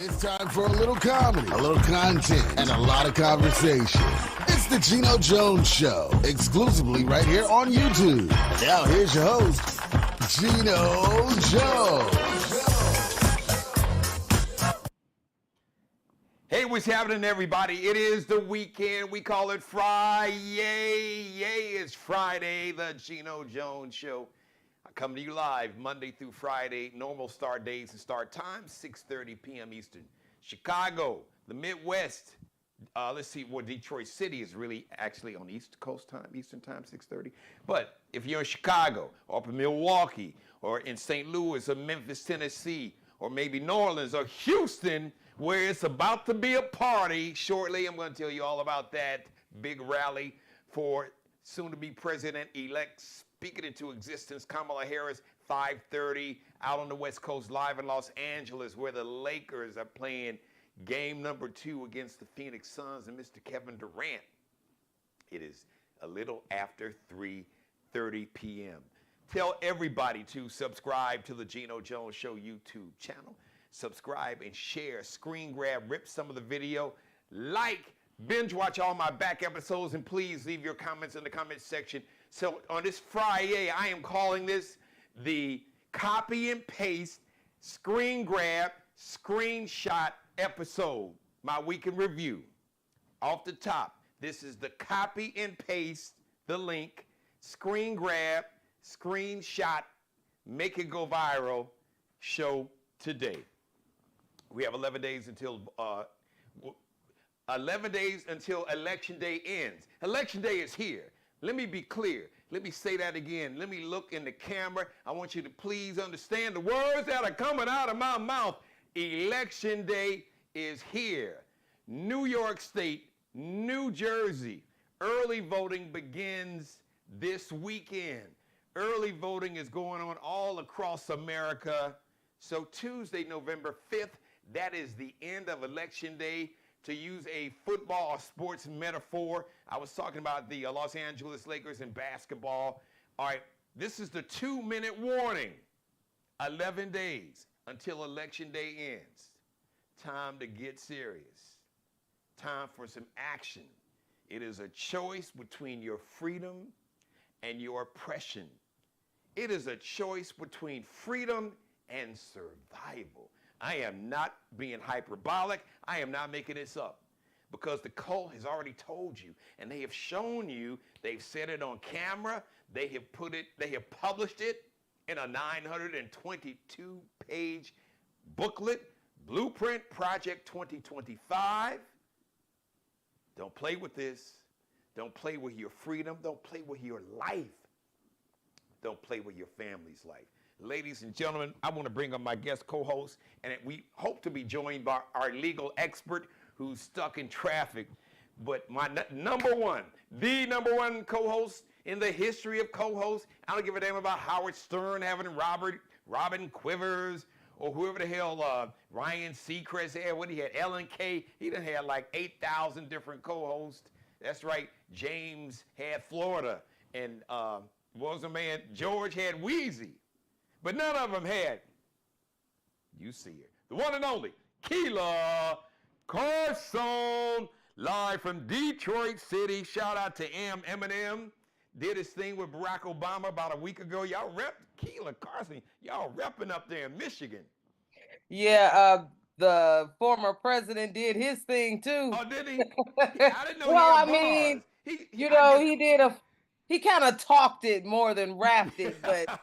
It's time for a little comedy, a little content, and a lot of conversation. It's the Geno Jones Show, exclusively right here on YouTube. Now here's your host, Geno Jones. Hey, what's happening, everybody? It is the weekend. We call it Friday. Yay, it's Friday, the Geno Jones Show. I come to you live Monday through Friday, normal start days and start times, 6:30 p.m. Eastern. Chicago, the Midwest, Detroit City is really actually on East Coast time, Eastern time, 6:30. But if you're in Chicago, or up in Milwaukee, or in St. Louis, or Memphis, Tennessee, or maybe New Orleans, or Houston, where it's about to be a party shortly, I'm going to tell you all about that big rally for soon-to-be President-elect speaking into existence, Kamala Harris, 5:30 out on the West Coast, live in Los Angeles, where the Lakers are playing game number 2 against the Phoenix Suns and Mr. Kevin Durant. It is a little after 3:30 p.m. Tell everybody to subscribe to the Geno Jones Show YouTube channel. Subscribe and share, screen grab, rip some of the video, like, binge watch all my back episodes, and please leave your comments in the comment section. So on this Friday, I am calling this the copy and paste, screen grab, screenshot episode, my week in review. Off the top, this is the copy and paste, the link, screen grab, screenshot, make it go viral show today. We have 11 days until Election Day ends. Election Day is here. Let me be clear. Let me say that again. Let me look in the camera. I want you to please understand the words that are coming out of my mouth. Election Day is here. New York State, New Jersey, early voting begins this weekend. Early voting is going on all across America. So Tuesday, November 5th, that is the end of Election Day. To use a football or sports metaphor, I was talking about the Los Angeles Lakers in basketball. All right, this is the 2-minute warning. 11 days until Election Day ends. Time to get serious. Time for some action. It is a choice between your freedom and your oppression. It is a choice between freedom and survival. I am not being hyperbolic. I am not making this up, because the cult has already told you, and they have shown you, they've said it on camera, they have published it in a 922-page booklet, Blueprint Project 2025. Don't play with this. Don't play with your freedom. Don't play with your life. Don't play with your family's life. Ladies and gentlemen, I want to bring up my guest co-host, and we hope to be joined by our legal expert who's stuck in traffic. But my number one co-host in the history of co-hosts, I don't give a damn about Howard Stern having Robin Quivers, or whoever the hell Ryan Seacrest had. What he had, Ellen K. He done had like 8,000 different co-hosts. That's right. James had Florida, and what was the man? George had Wheezy. But none of them had, you see it, the one and only Keila Carson, live from Detroit City. Shout out to Eminem. Did his thing with Barack Obama about a week ago. Y'all rep Keila Carson. Y'all repping up there in Michigan. Yeah, the former president did his thing too. Oh, did he? I didn't know. Well, he had I mean, he kind of talked it more than rapped it, but.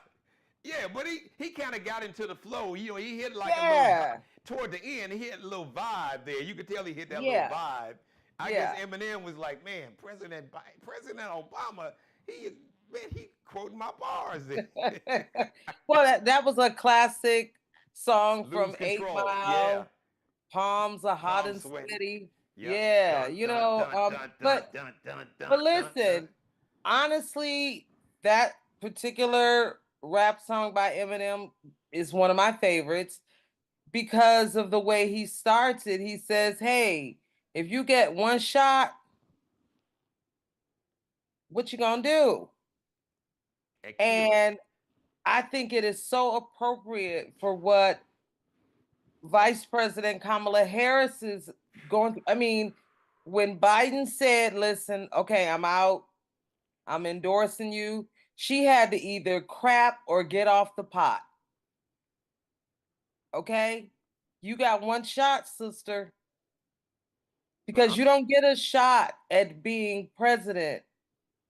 Yeah, but he kind of got into the flow. You know, he hit like a little, toward the end, he hit a little vibe there. You could tell he hit that little vibe. I guess Eminem was like, man, President Obama, he quoting my bars there. Well, that was a classic song from Lose 8 Control. Mile. Yeah. Palms are hot Palms and sweaty. sweaty. Yep. Yeah, you know, but listen, honestly, that particular rap song by Eminem is one of my favorites because of the way he starts it. He says, hey, if you get one shot, what you gonna do? And I think it is so appropriate for what Vice President Kamala Harris is going through. I mean, when Biden said, listen, okay, I'm out, I'm endorsing you, she had to either crap or get off the pot. Okay? You got one shot, sister. Because you don't get a shot at being president.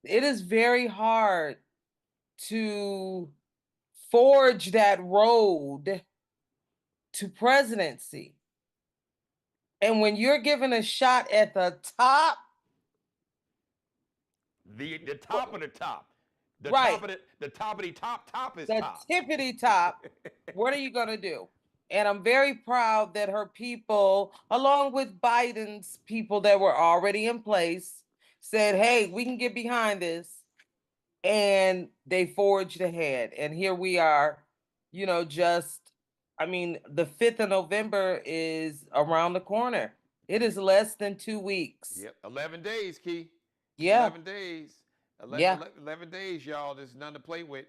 It is very hard to forge that road to presidency. And when you're given a shot at the top, the top of the top, the right, top of the top of the top is the top. tippity top, what are you going to do? And I'm very proud that her people, along with Biden's people that were already in place, said, hey, we can get behind this. And they forged ahead. And here we are, you know, I mean, the 5th of November is around the corner. It is less than 2 weeks. Yep, 11 days, Key. Yeah. 11 days. 11 days, y'all. There's nothing to play with.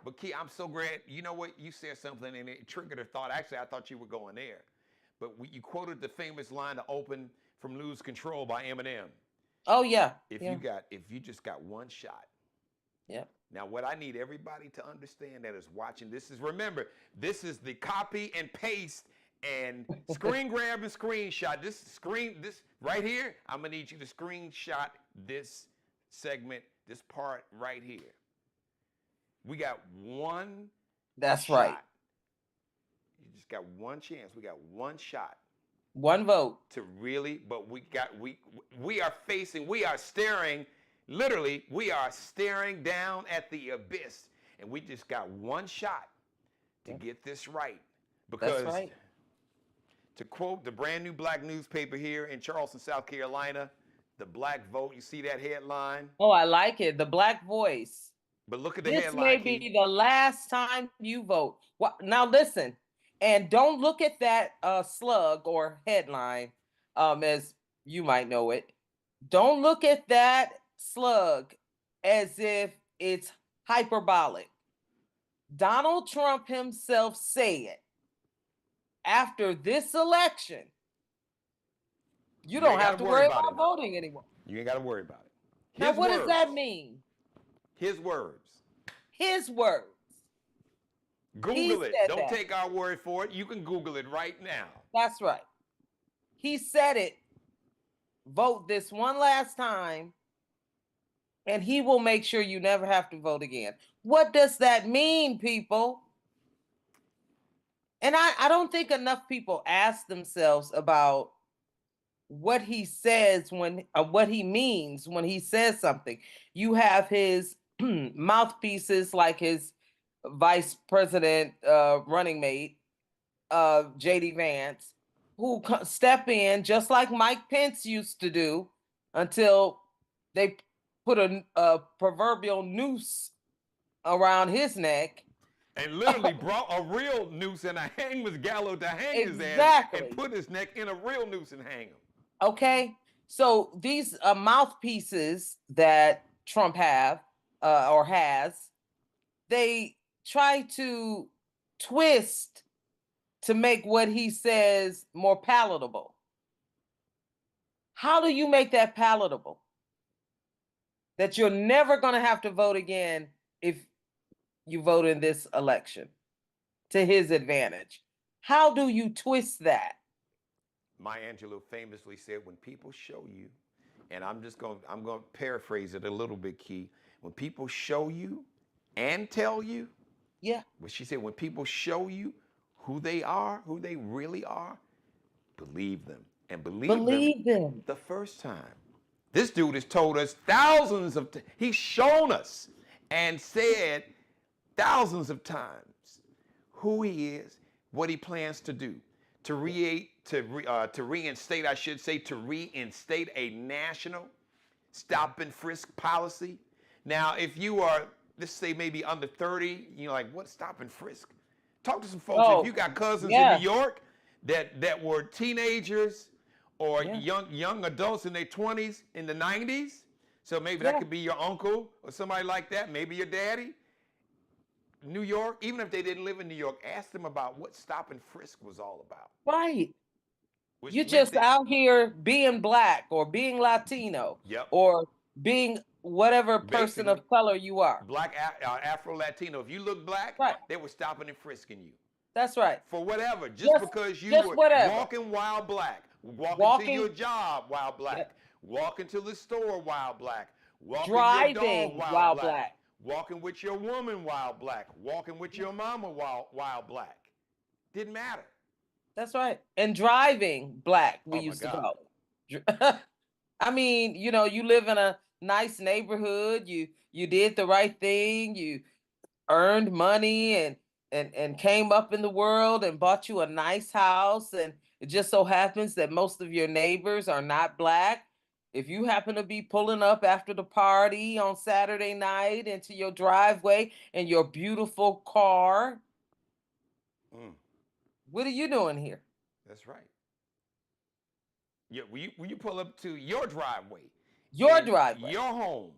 But Key, I'm so glad. You know what? You said something and it triggered a thought. Actually, I thought you were going there. But you quoted the famous line to open from Lose Control by Eminem. Oh, yeah. If you just got one shot. Yep. Now, what I need everybody to understand that is watching, remember, this is the copy and paste and screen grab and screenshot. This right here, I'm going to need you to screenshot this segment, this part right here. We got one That's shot. right. You just got one chance. We got one shot. One vote. To really, but we are staring. Literally, we are staring down at the abyss, and we just got one shot to get this right. Because, that's right. To quote the brand new black newspaper here in Charleston, South Carolina, the Black Vote, you see that headline? Oh, I like it. The Black Voice. But look at the this headline. This may be the last time you vote. Well, now listen, and don't look at that slug or headline as you might know it. Don't look at that slug as if it's hyperbolic. Donald Trump himself said after this election, you don't have to worry about voting anymore. You ain't got to worry about it. Now, what does that mean? His words. His words. Google it. Don't take our word for it. You can Google it right now. That's right. He said it. Vote this one last time, and he will make sure you never have to vote again. What does that mean, people? And I don't think enough people ask themselves about what he says what he means when he says something. You have his mouthpieces like his vice president running mate, J.D. Vance, who step in just like Mike Pence used to do until they put a proverbial noose around his neck. And literally brought a real noose and a hangman's gallows to hang his ass and put his neck in a real noose and hang him. Okay, so these mouthpieces that Trump has, they try to twist to make what he says more palatable. How do you make that palatable? That you're never going to have to vote again if you vote in this election to his advantage. How do you twist that? Maya Angelou famously said, when people show you, and I'm going to paraphrase it a little bit, Key. When people show you and tell you, yeah. What she said, when people show you who they are, who they really are, believe them. And believe them the first time. This dude has told us he's shown us and said thousands of times who he is, what he plans to do, to reinstate a national stop and frisk policy. Now, if you are, let's say maybe under 30, you're like, what stop and frisk? Talk to some folks. If you got cousins in New York that were teenagers or young adults in their 20s in the 90s, so maybe that could be your uncle or somebody like that, maybe your daddy. New York, even if they didn't live in New York, ask them about what stop and frisk was all about. Right. Which You're meant just that, out here being Black or being Latino yep, or being whatever person basically of color you are. Black, Afro-Latino. If you look black, Right. they were stopping and frisking you. That's right. For whatever, just because you were whatever. walking while black, walking to your job while black, Yep. walking to the store while black, walking Driving your dog while black. walking with your woman while black, walking with your mama while black. Didn't matter. That's right. And driving black, we Oh my used to God. go. I mean, you know, you live in a nice neighborhood, you did the right thing, you earned money and came up in the world and bought you a nice house, and it just so happens that most of your neighbors are not Black. If you happen to be pulling up after the party on Saturday night into your driveway in your beautiful car, what are you doing here? That's right. Yeah, when you pull up to your driveway, Your in driveway, your home,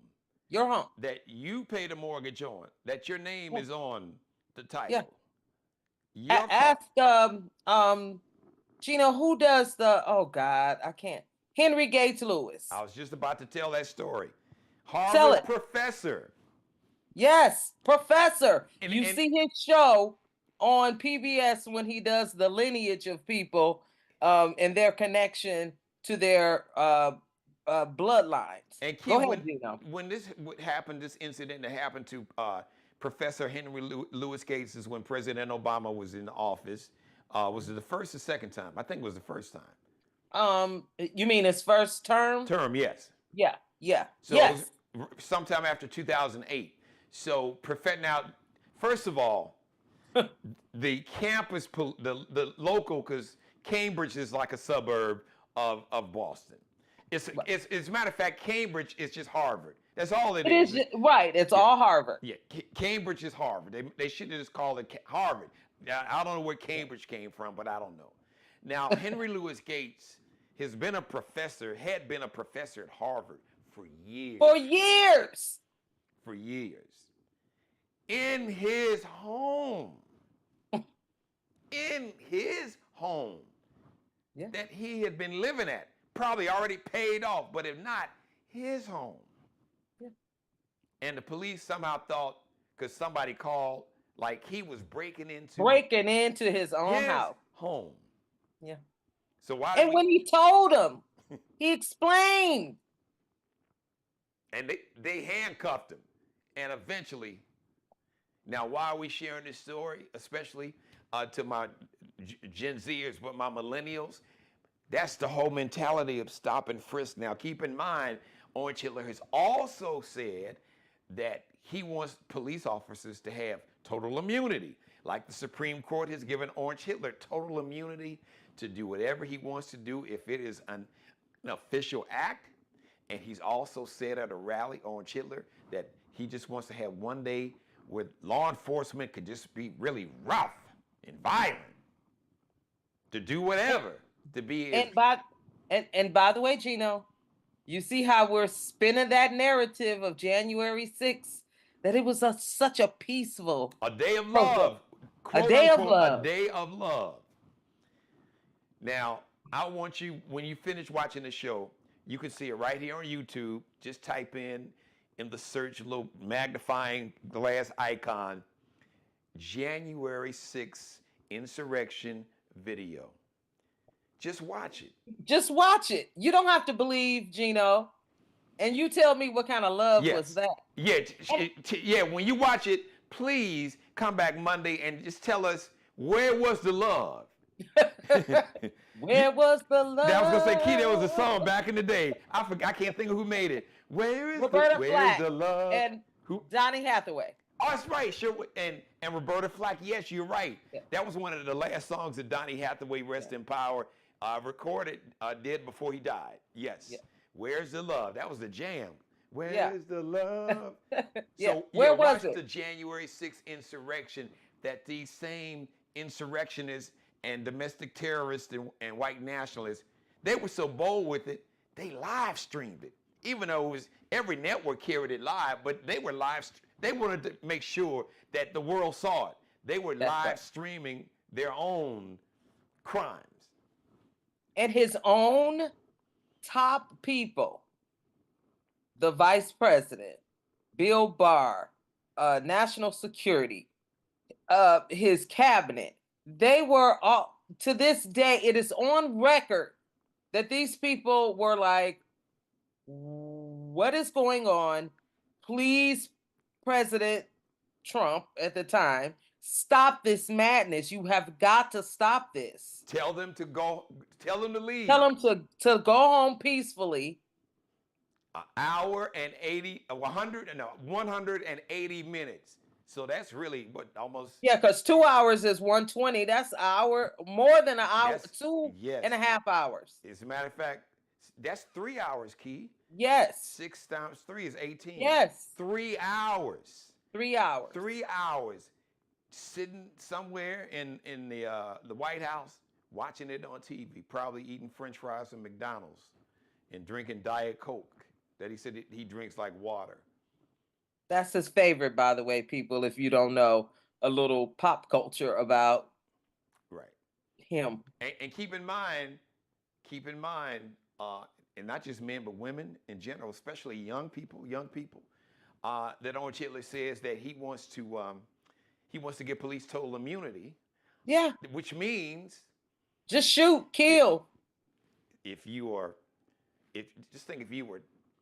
your home. that you paid a mortgage on, that your name is on the title. Yeah. Your car. Ask Geno, who does oh God, I can't. Henry Gates Lewis. I was just about to tell that story. Tell Harvard it. professor. Yes, professor. And You see his show on PBS when he does the lineage of people and their connection to their bloodlines. And Go ahead, Geno. when this happened, this incident that happened to Professor Henry Louis Gates is when President Obama was in office. Was it the first or second time? I think it was the first time. You mean his first term? Term, yes. Yeah, yeah. So yes. it was sometime after 2008. So now, first of all, the campus, the local, because Cambridge is like a suburb of Boston. As a matter of fact, Cambridge is just Harvard. That's all it is. Right. It's all Harvard. Yeah, Cambridge is Harvard. They should have just called it Harvard. I don't know where Cambridge came from, but I don't know. Now, Henry Louis Gates had been a professor at Harvard for years. For years. For years. In his home. In his home. Yeah. That he had been living at. Probably already paid off, but if not, his home. Yeah. And the police somehow thought, because somebody called, like he was breaking into his own house. Home. Yeah. So why? And when he told him, he explained. And they handcuffed him. And eventually, now why are we sharing this story, especially to my Gen Zers, but my millennials? That's the whole mentality of stop and frisk. Now, keep in mind, Orange Hitler has also said that he wants police officers to have total immunity. Like the Supreme Court has given Orange Hitler total immunity to do whatever he wants to do if it is an official act. And he's also said at a rally, Orange Hitler, that he just wants to have one day where law enforcement could just be really rough and violent to do whatever. To be and by the way, Geno, you see how we're spinning that narrative of January 6th, that it was such a peaceful day of love. A day of love. A day of love. Now, I want you, when you finish watching the show, you can see it right here on YouTube. Just type in the search little magnifying glass icon, January 6th insurrection video. Just watch it. Just watch it. You don't have to believe, Geno. And you tell me what kind of love was that. Yeah, when you watch it, please come back Monday and just tell us, where was the love? Where was the love? I was going to say, Key, there was a song back in the day. I can't think of who made it. Where's the love? And Donny Hathaway. Oh, that's right. Sure. And Roberta Flack. Yes, you're right. Yeah. That was one of the last songs that Donny Hathaway, rest in power, did before he died. Yes. Yeah. Where's the love? That was the jam. Where's the love? So where was watch it? The January 6th insurrection that these same insurrectionists and domestic terrorists and white nationalists, they were so bold with it, they live streamed it. Even though it was every network carried it live, but they were live They wanted to make sure that the world saw it. They were live streaming their own crimes. And his own top people, the vice president, Bill Barr, national security, his cabinet, they were all, to this day, it is on record that these people were like, what is going on? Please, President Trump at the time, stop this madness. You have got to stop this. Tell them to go, tell them to leave. Tell them to go home peacefully. 180 minutes. So that's really what, almost. Yeah, because 2 hours is 120. That's an hour, more than an hour, Yes, 2.5 hours. As a matter of fact, that's 3 hours, Key. Yes. 6 times 3 is 18. Yes. 3 hours. 3 hours. 3 hours sitting somewhere in the White House, watching it on TV, probably eating French fries from McDonald's and drinking Diet Coke that he said he drinks like water. That's his favorite, by the way, people, if you don't know, a little pop culture about him. And keep in mind, and not just men, but women in general, especially young people, that on Hitler says that he wants to give police total immunity. Yeah. Which means just shoot, kill. If you were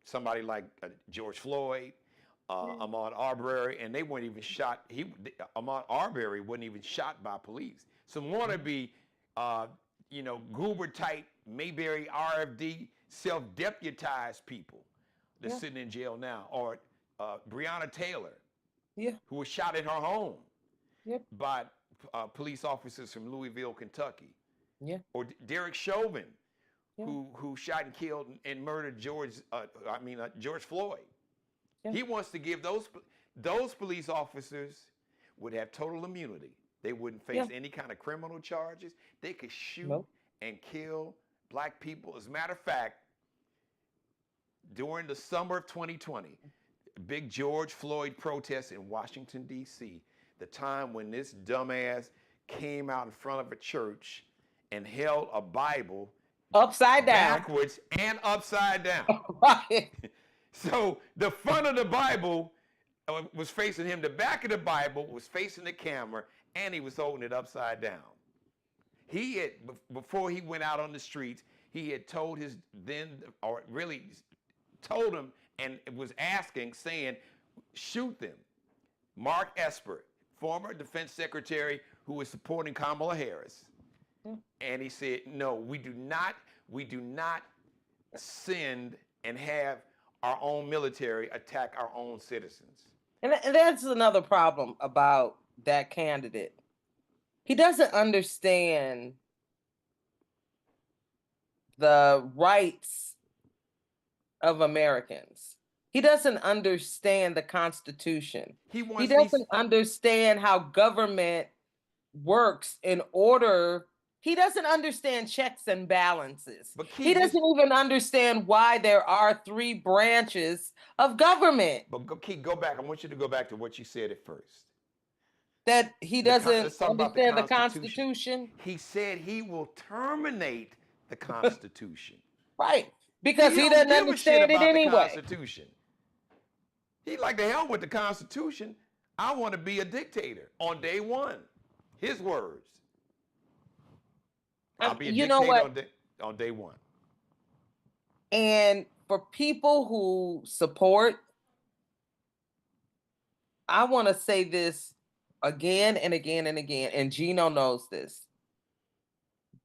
somebody like George Floyd, Ahmaud Arbery, and they weren't even shot. Ahmaud Arbery wasn't even shot by police. Some wannabe, Goober type, Mayberry RFD, self-deputized people that's sitting in jail now, or Breonna Taylor, who was shot at her home by police officers from Louisville, Kentucky, or Derek Chauvin, who shot and killed and murdered George Floyd. He wants to give those police officers would have total immunity. They wouldn't face any kind of criminal charges. They could shoot and kill black people. As a matter of fact, during the summer of 2020, big George Floyd protests in Washington, D.C., the time when this dumbass came out in front of a church and held a Bible upside down, backwards and upside down. Right. So the front of the Bible was facing him. The back of the Bible was facing the camera, and he was holding it upside down. He had, before he went out on the streets, he had told him and was asking, saying, shoot them. Mark Esper, former defense secretary who was supporting Kamala Harris. And he said, no, we do not send and have our own military attack our own citizens. And that's another problem about that candidate. He doesn't understand the rights of Americans. He doesn't understand the Constitution. He doesn't understand how government works in order. He doesn't understand checks and balances. He doesn't even understand why there are 3 branches of government. But go back. I want you to go back to what you said at first. That he doesn't understand the Constitution. He said he will terminate the Constitution. Right. Because he doesn't understand it anyway. Constitution. He like the hell with the Constitution. I want to be a dictator on day one. His words. I'll be a dictator on day one. And for people who support, I want to say this again and again and again, and Geno knows this,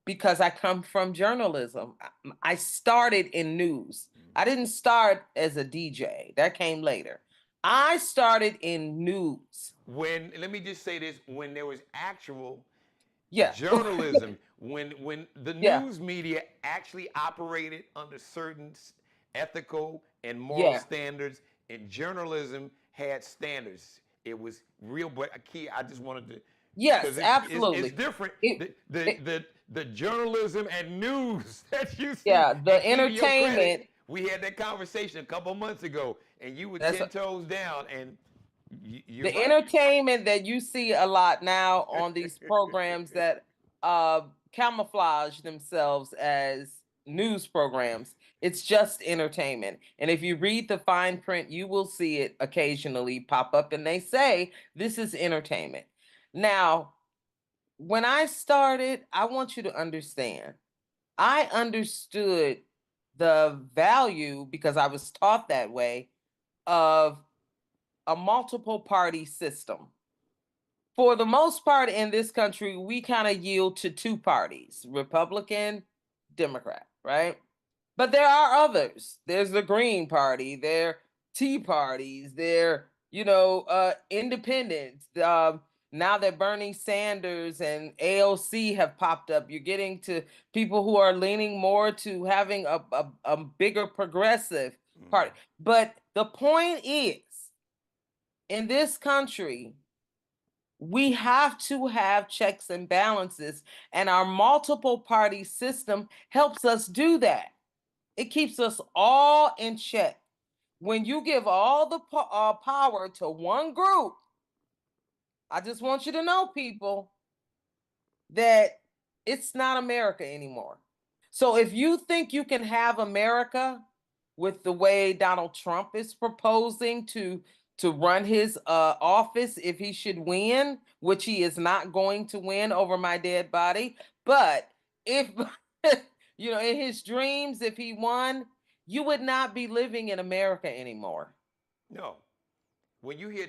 because I come from journalism. I started in news. I didn't start as a DJ. That came later. I started in news. Let me just say this, when there was actual journalism, when the news media actually operated under certain ethical and moral standards, and journalism had standards. It was real, but key. I just wanted to. Yes, absolutely. It's different. The journalism and news that you see. Yeah, the entertainment. We had that conversation a couple months ago, and you were 10 toes down, and You're The right. entertainment that you see a lot now on these programs that camouflage themselves as news programs, it's just entertainment. And if you read the fine print, you will see it occasionally pop up and they say this is entertainment. Now, when I started, I want you to understand, I understood the value, because I was taught that way, of a multiple party system. For the most part in this country, we kind of yield to two parties, Republican, Democrat, right? But there are others. There's the Green Party, there Tea Parties, there, independents. Now that Bernie Sanders and AOC have popped up, you're getting to people who are leaning more to having a bigger progressive party. But the point is, in this country, we have to have checks and balances, and our multiple party system helps us do that. It keeps us all in check. When you give all the power to one group, I just want you to know, people, that it's not America anymore. So if you think you can have America with the way Donald Trump is proposing to run his office, if he should win, which he is not going to win over my dead body, but if in his dreams, if he won, you would not be living in America anymore. No. When you hear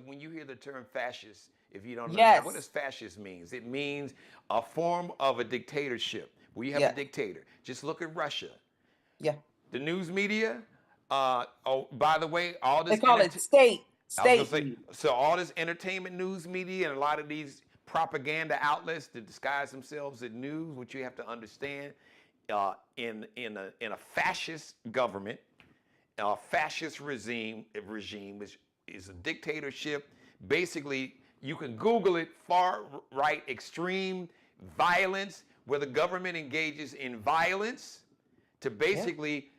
when you hear the term fascist, if you don't understand, what Yes. does fascist means? It means a form of a dictatorship where you have Yeah. a dictator. Just look at Russia. Yeah. The news media. Oh, by the way, all They this call it state. I was State. gonna say, so all this entertainment news media and a lot of these propaganda outlets that disguise themselves as news, which you have to understand, in a fascist government, a fascist regime is a dictatorship. Basically, you can Google it, far right extreme violence, where the government engages in violence to basically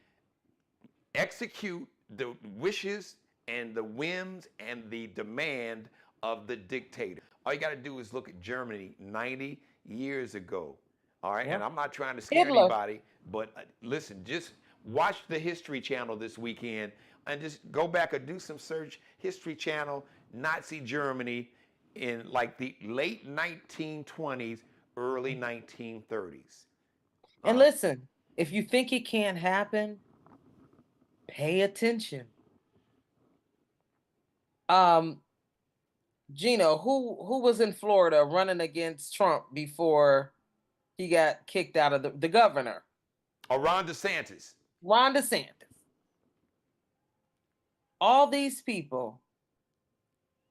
execute the wishes and the whims and the demand of the dictator. All you got to do is look at Germany 90 years ago. All right, and I'm not trying to scare Hitler. anybody, but listen, just watch the History Channel this weekend and just go back and do some search. History Channel, Nazi Germany in like the late 1920s, early 1930s. And listen, if you think it can't happen, pay attention. Geno, who was in Florida running against Trump before he got kicked out of the governor? Ron DeSantis. Ron DeSantis. All these people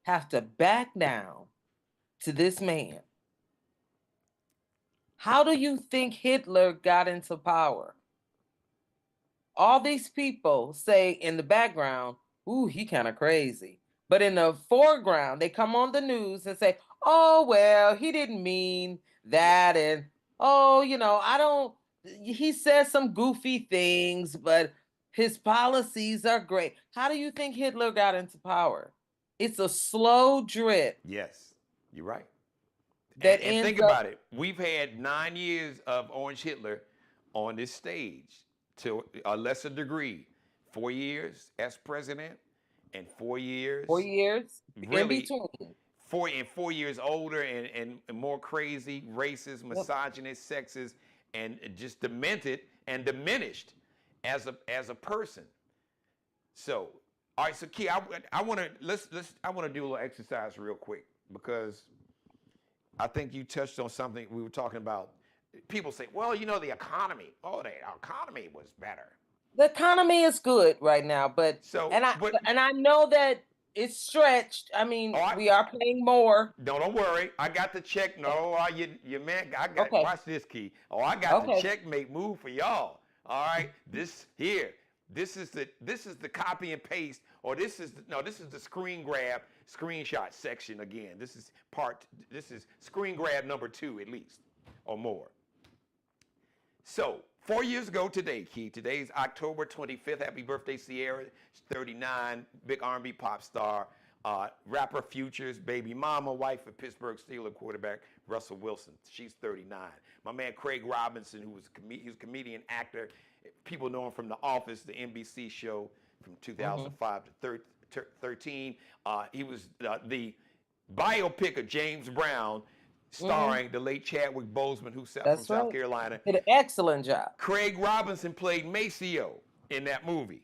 have to back down to this man. How do you think Hitler got into power? All these people say in the background, ooh, he kind of crazy. But in the foreground, they come on the news and say, oh, well, he didn't mean that. And, he says some goofy things, but his policies are great. How do you think Hitler got into power? It's a slow drip. Yes, you're right. And think about it. We've had 9 years of Orange Hitler on this stage to a lesser degree. 4 years as president and 4 years. 4 years really, in between. 4 years older and more crazy, racist, misogynist, sexist, and just demented and diminished as a person. So, all right, so Key, I want to do a little exercise real quick, because I think you touched on something we were talking about. People say, well, the economy. Oh, the economy was better. The economy is good right now, but I know that it's stretched. I mean, we are paying more. No, don't worry. I got the check. No, you man, I got. Watch this, Key. Oh, I got the checkmate move for y'all. All right, this is the copy and paste, or this is the screen grab screenshot section again. This is screen grab number 2 at least, or more. So 4 years ago today, Key. Today's October 25th. Happy birthday, Sierra. She's 39, big R&B pop star. Rapper Future's baby mama, wife of Pittsburgh Steelers quarterback Russell Wilson. She's 39. My man Craig Robinson, who was he was a comedian, actor. People know him from The Office, the NBC show from 2005 to 13. He was the biopic of James Brown, starring the late Chadwick Boseman, who's from South Carolina. Did an excellent job. Craig Robinson played Maceo in that movie.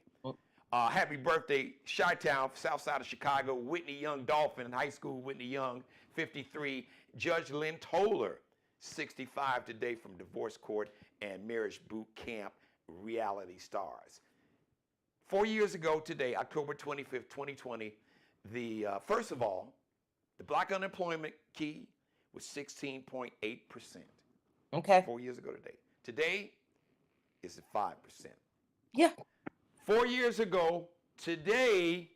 Happy birthday, Chi-Town, south side of Chicago. Whitney Young Dolphin in high school. Whitney Young, 53. Judge Lynn Toller, 65 today, from divorce court and marriage boot camp reality stars. 4 years ago today, October 25th, 2020, first of all, the black unemployment key was 16.8%. Okay. 4 years ago today. Today, it's at 5%. Yeah. 4 years ago today,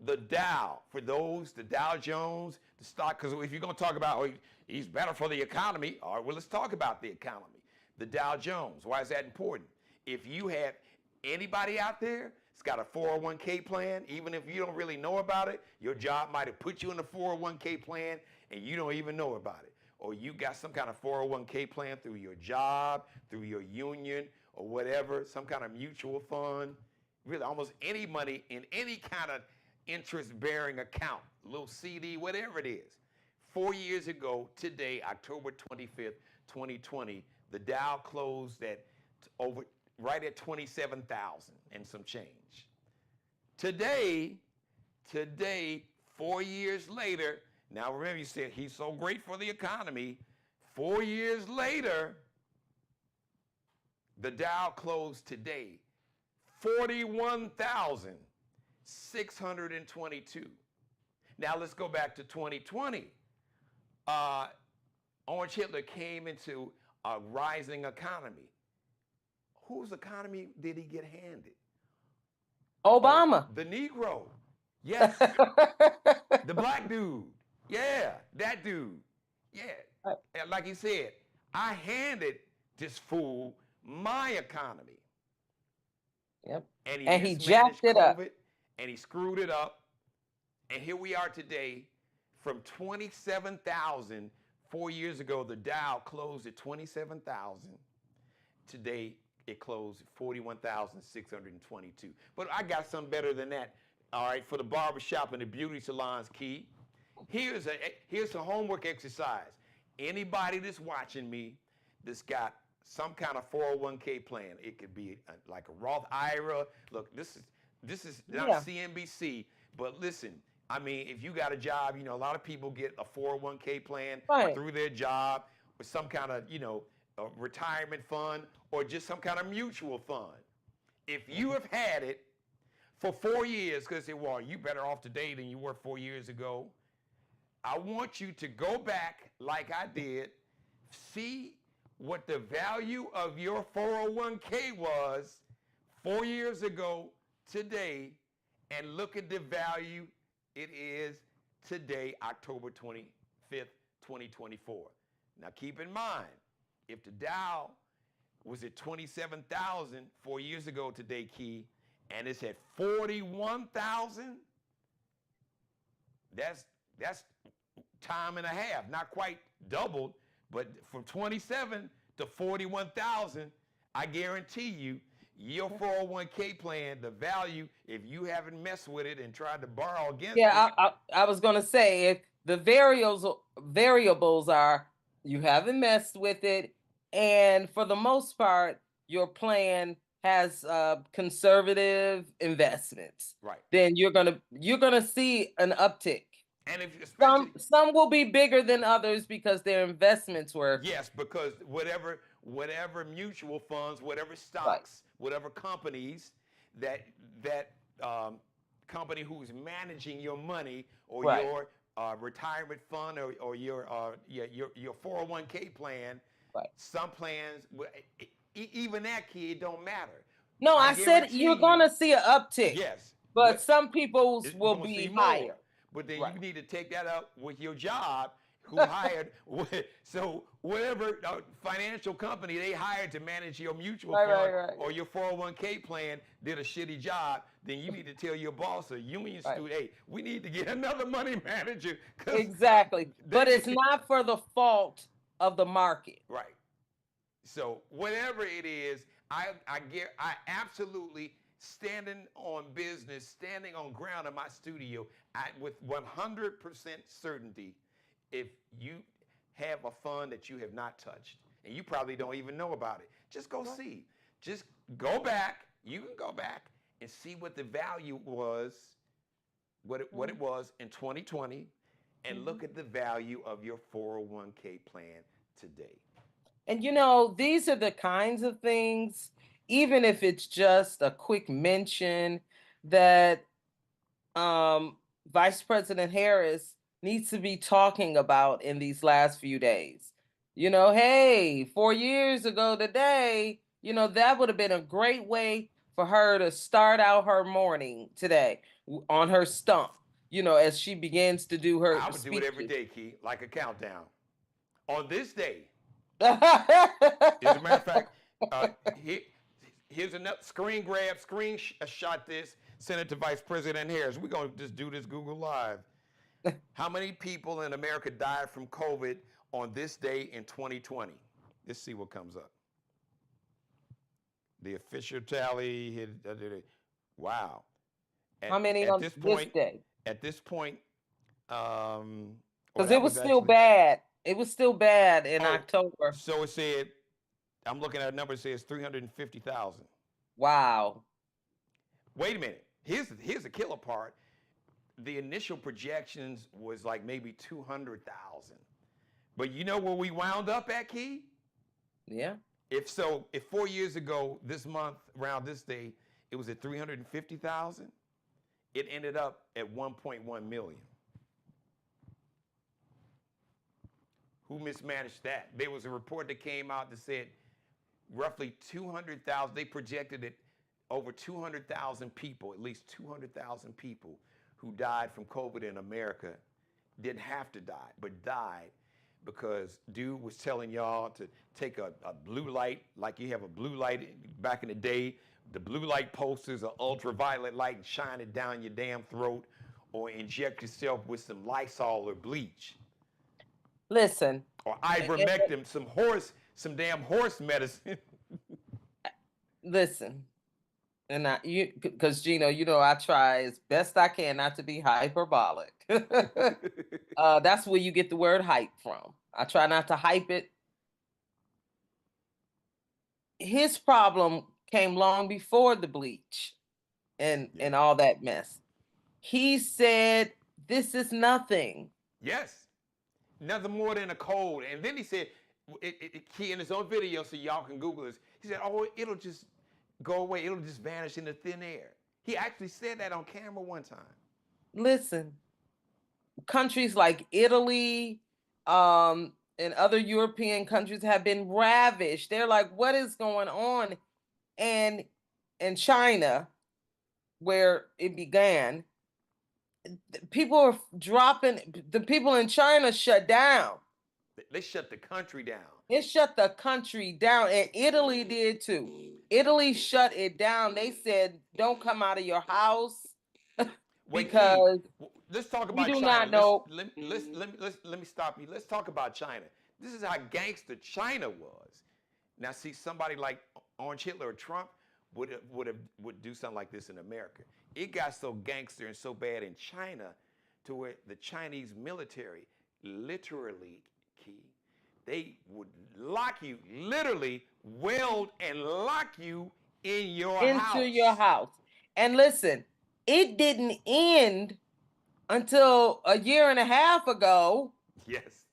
the Dow, the Dow Jones, the stock, because if you're going to talk about, he's better for the economy, all right, well, let's talk about the economy. The Dow Jones, why is that important? If you have anybody out there that's got a 401k plan, even if you don't really know about it, your job might have put you in a 401k plan and you don't even know about it. Or you got some kind of 401k plan through your job, through your union, or whatever, some kind of mutual fund, really almost any money in any kind of interest-bearing account, little CD, whatever it is. 4 years ago today, October 25th, 2020, the Dow closed at right at 27,000 and some change. Today, 4 years later, now remember you said he's so great for the economy. 4 years later, the Dow closed today 41,622. Now let's go back to 2020. Orange Hitler came into a rising economy. Whose economy did he get handed? Obama. The Negro. Yes. The black dude. Yeah, that dude. Yeah. And like he said, I handed this fool my economy. Yep. And he jacked it up. And he screwed it up. And here we are today, from 27,000 4 years ago, the Dow closed at 27,000. Today, it closed at 41,622. But I got something better than that. All right, for the barbershop and the beauty salons, Key. Here's a homework exercise. Anybody that's watching me that's got some kind of 401k plan, it could be like a Roth IRA. Look, this is not CNBC, but listen, I mean, if you got a job, a lot of people get a 401k plan through their job with some kind of, a retirement fund or just some kind of mutual fund. If you have had it for 4 years, because well, you better off today than you were 4 years ago, I want you to go back like I did, see what the value of your 401k was 4 years ago today, and look at the value it is today, October 25th, 2024. Now keep in mind, if the Dow was at 27,000 4 years ago today, Key, and it's at 41,000, that's time and a half, not quite doubled, but from 27 to 41,000, I guarantee you, your 401k plan, the value, if you haven't messed with it and tried to borrow against it. I was going to say, if the variables are you haven't messed with it, and for the most part, your plan has conservative investments, right? Then you're gonna see an uptick. And if some will be bigger than others because their investments were because whatever mutual funds, whatever stocks, whatever companies that company who's managing your money or your retirement fund or your 401k plan. Some plans, even that, kid, don't matter. No, I said you're going to see an uptick. Yes. But some people's will be higher. But then you need to take that up with your job, who hired. So whatever financial company they hired to manage your mutual fund or your 401k plan did a shitty job, then you need to tell your boss or union student, hey, we need to get another money manager. Exactly. But it's not for the fault of the market. Right. So whatever it is, I absolutely standing on business, standing on ground in my studio, with 100% certainty, if you have a fund that you have not touched, and you probably don't even know about it, just go see. Just go back. You can go back and see what the value was, what it was in 2020, and look at the value of your 401k plan today. And you know, these are the kinds of things, even if it's just a quick mention, that Vice President Harris needs to be talking about in these last few days. You know, hey, 4 years ago today, you know, that would have been a great way for her to start out her morning today on her stump, you know, as she begins to do her I would do it every day, Key, like a countdown. On this day, as a matter of fact, here's another screenshot this, send it to Vice President Harris. We're going to just do this Google Live. How many people in America died from COVID on this day in 2020? Let's see what comes up. The official tally, wow. How many on this day? At this point, because it was still bad. It was still bad in October. So it said, I'm looking at a number that says 350,000. Wow. Wait a minute. Here's the killer part. The initial projections was like maybe 200,000. But you know where we wound up at, Key? Yeah. If 4 years ago, this month, around this day, it was at 350,000, it ended up at 1.1 million. Who mismanaged that? There was a report that came out that said roughly 200,000, they projected it over 200,000 people, at least 200,000 people who died from COVID in America didn't have to die, but died because dude was telling y'all to take a blue light, like you have a blue light back in the day, the blue light posters or ultraviolet light and shine it down your damn throat, or inject yourself with some Lysol or bleach. Listen. Or ivermectin, some damn horse medicine. Listen. And because Geno, you know, I try as best I can not to be hyperbolic. That's where you get the word hype from. I try not to hype it. His problem came long before the bleach and all that mess. He said, this is nothing. Yes. Nothing more than a cold. And then he said, he in his own video, so y'all can Google this, he said, oh, it'll just go away. It'll just vanish into thin air. He actually said that on camera one time. Listen, countries like Italy and other European countries have been ravaged. They're like, what is going on? And in China, where it began, people are dropping. The people in China shut down. They shut the country down. It shut the country down, and Italy did too. Italy shut it down. They said, don't come out of your house because let's talk about we do China. not know. Let me stop you. Let's talk about China. This is how gangster China was. Now, see, somebody like Orange Hitler or Trump would do something like this in America. It got so gangster and so bad in China to where the Chinese military literally, they would lock you, literally weld and lock you in your house. Into your house. And listen, it didn't end until a year and a half ago. Yes.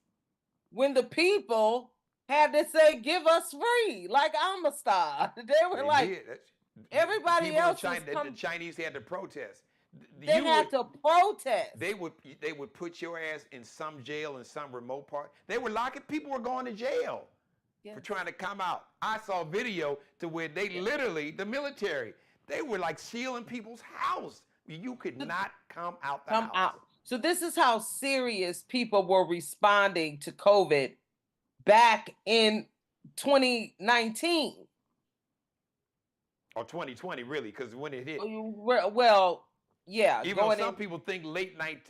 When the people had to say, give us free, like Amistad. They were everybody else. The Chinese had to protest. They had to protest. They would put your ass in some jail in some remote part. They were locking. People were going to jail for trying to come out. I saw a video to where they literally, the military, they were like sealing people's house. You could not come out the house. So this is how serious people were responding to COVID back in 2019. Or 2020, really, because when it hit. Well, yeah. Even though some people think late night,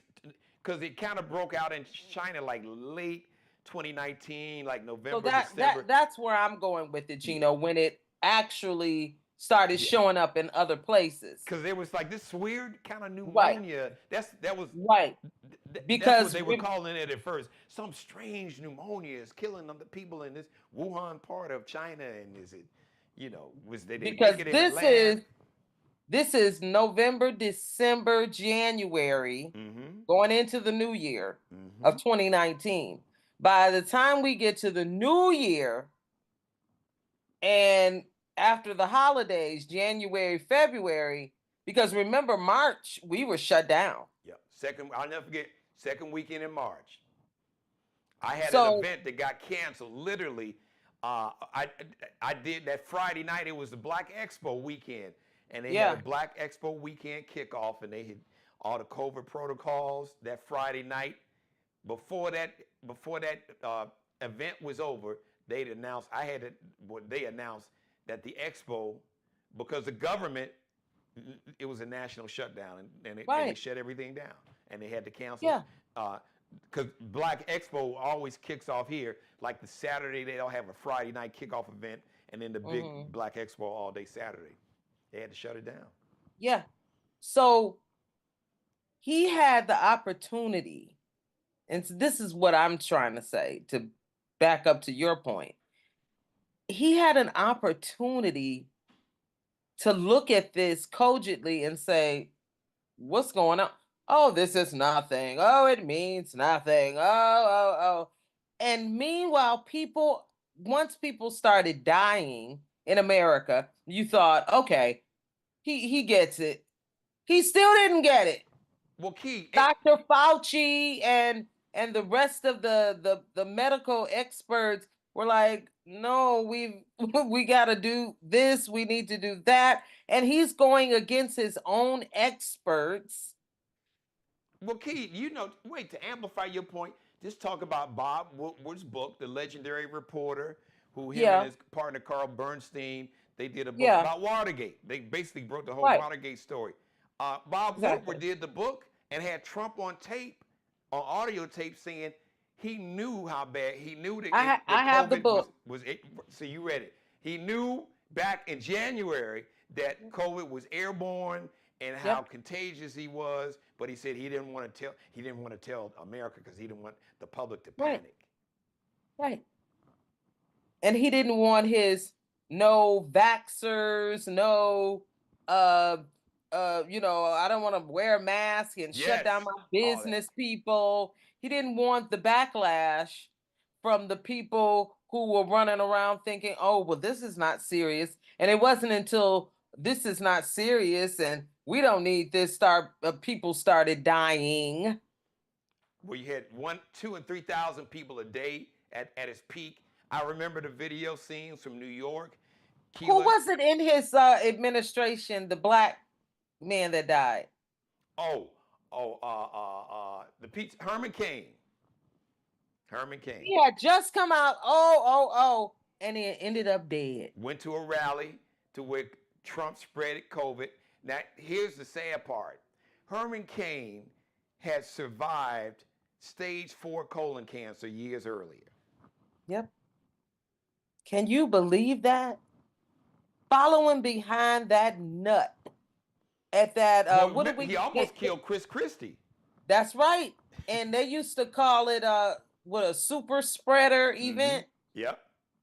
because it kind of broke out in China like late 2019, like November, December. That's where I'm going with it, Geno, when it actually started showing up in other places. Because it was like this weird kind of pneumonia. Right. That was right. Because that's what they were calling it at first. Some strange pneumonia is killing the people in this Wuhan part of China, and is it, was they because this is November, December, January, going into the new year of 2019. By the time we get to the new year, and after the holidays, January, February, because remember, March, we were shut down. Yeah. I'll never forget, second weekend in March. I had an event that got canceled. Literally, I did that Friday night. It was the Black Expo weekend. And they had a Black Expo weekend kickoff, and they had all the COVID protocols that Friday night. Before that event was over, they announced that the expo, because the government, it was a national shutdown, and they shut everything down, and they had to cancel. Yeah. Because Black Expo always kicks off here, like the Saturday they'll have a Friday night kickoff event, and then the big Black Expo all day Saturday. They had to shut it down. Yeah. So he had the opportunity, and this is what I'm trying to say to back up to your point. He had an opportunity to look at this cogently and say, what's going on? Oh, this is nothing. Oh, it means nothing. Oh. And meanwhile, once people started dying in America, you thought, okay, he gets it. He still didn't get it. Well, Key, Dr. Fauci and the rest of the medical experts were like, no, we got to do this. We need to do that. And he's going against his own experts. Well, Key, to amplify your point, just talk about Bob Woodward's book, The Legendary Reporter, who him and his partner Carl Bernstein, they did a book about Watergate. They basically broke the whole Watergate story. Bob Woodward did the book and had Trump on tape, on audio tape, saying he knew how bad, he knew that I have the book. So you read it. He knew back in January that COVID was airborne and how contagious he was, but he said he didn't want to tell America because he didn't want the public to panic. Right. And he didn't want his no vaxxers, no I don't want to wear a mask and shut down my business people. He didn't want the backlash from the people who were running around thinking, oh, well, this is not serious. And it wasn't until this is not serious and we don't need this people started dying. Well, you had 1, 2, and 3,000 people a day at its peak. I remember the video scenes from New York. Who was it in his administration, the black man that died? Herman Cain. Herman Cain. He had just come out, and he ended up dead. Went to a rally to where Trump spread COVID. Now, here's the sad part. Herman Cain had survived stage 4 colon cancer years earlier. Yep. Can you believe that? Following behind that nut at that, he almost killed Chris Christie. That's right. And they used to call it a super spreader event. Yep.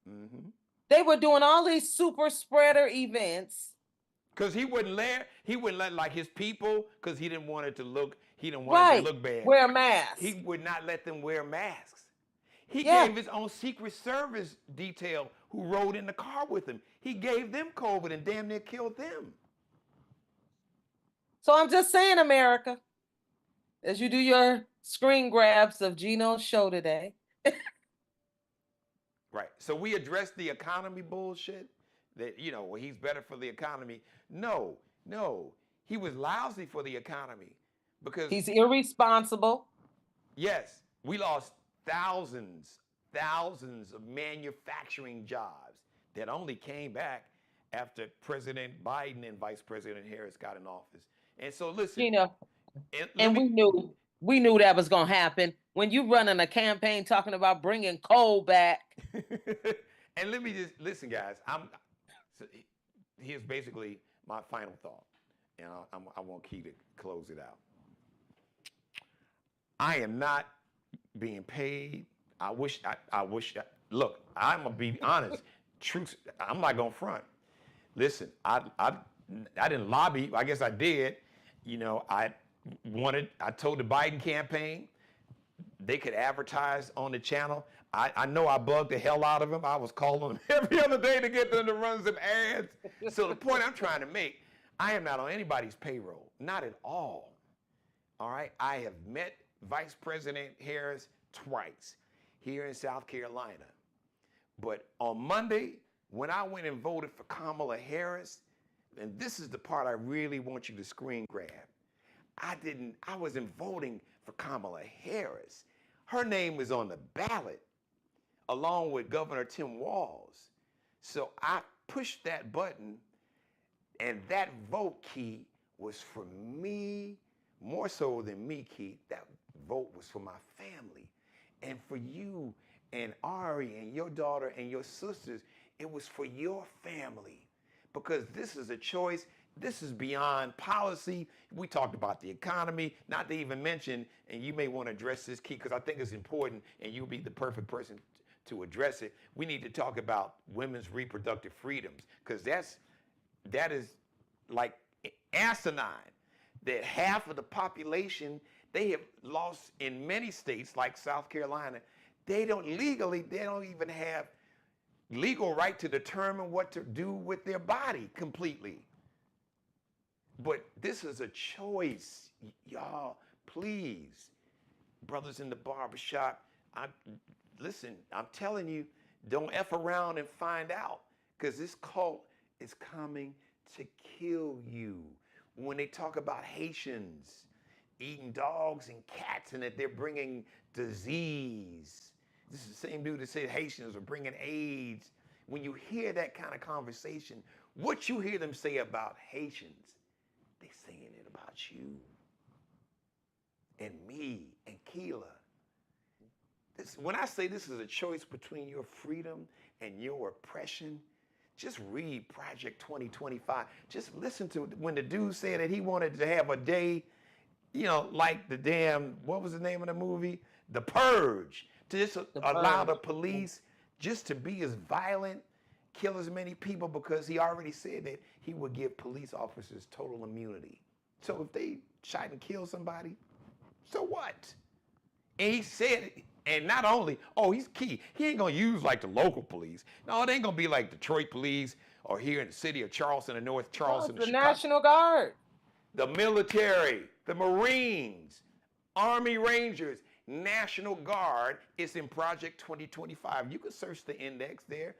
Mm-hmm. They were doing all these super spreader events. Because he wouldn't let like his people, because he didn't want it to look bad. Wear masks. He would not let them wear masks. He gave his own Secret Service detail who rode in the car with him. He gave them COVID and damn near killed them. So I'm just saying, America, as you do your screen grabs of Geno's show today. Right. So we addressed the economy bullshit that, he's better for the economy. No. He was lousy for the economy because he's irresponsible. Yes. We lost thousands thousands of manufacturing jobs that only came back after President Biden and Vice President Harris got in office. And so listen, and we knew that was going to happen when you running a campaign talking about bringing coal back. And let me just listen, guys. Here's basically my final thought, and I want Key to close it out. I am not being paid. I wish. Look, I'm gonna be honest. Truth. I'm not gonna front. Listen, I didn't lobby. I guess I did. You know, I told the Biden campaign they could advertise on the channel. I know I bugged the hell out of them. I was calling them every other day to get them to run some ads. So the point I'm trying to make, I am not on anybody's payroll. Not at all. All right? I have met Vice President Harris twice here in South Carolina. But on Monday, when I went and voted for Kamala Harris, and this is the part I really want you to screen grab. I wasn't voting for Kamala Harris. Her name was on the ballot along with Governor Tim Walz. So I pushed that button, and that vote, Key, was for me, more so than me, Key. That vote was for my family. And for you and Ari and your daughter and your sisters, it was for your family. Because this is a choice. This is beyond policy. We talked about the economy, not to even mention, and you may want to address this, Key, because I think it's important, and you'll be the perfect person to address it. We need to talk about women's reproductive freedoms, because that is like asinine that half of the population, they have lost in many states like South Carolina. They don't even have legal right to determine what to do with their body completely. But this is a choice, y'all. Please, brothers in the barbershop, listen, I'm telling you, don't F around and find out, because this cult is coming to kill you. When they talk about Haitians eating dogs and cats and that they're bringing disease, this is the same dude that said Haitians are bringing AIDS. When you hear that kind of conversation, what you hear them say about Haitians, they're saying it about you and me and Keela. When I say this is a choice between your freedom and your oppression, just read Project 2025. Just listen to when the dude said that he wanted to have a day, you know, like the damn, what was the name of the movie? The Purge. To just allow the police just to be as violent, kill as many people, because he already said that he would give police officers total immunity. So if they shot and killed somebody, so what? And he said, and not only, he's Key. He ain't gonna use like the local police. No, it ain't gonna be like Detroit police or here in the city of Charleston or North Charleston. The National Guard. The military, the Marines, Army Rangers, National Guard is in Project 2025. You can search the index there.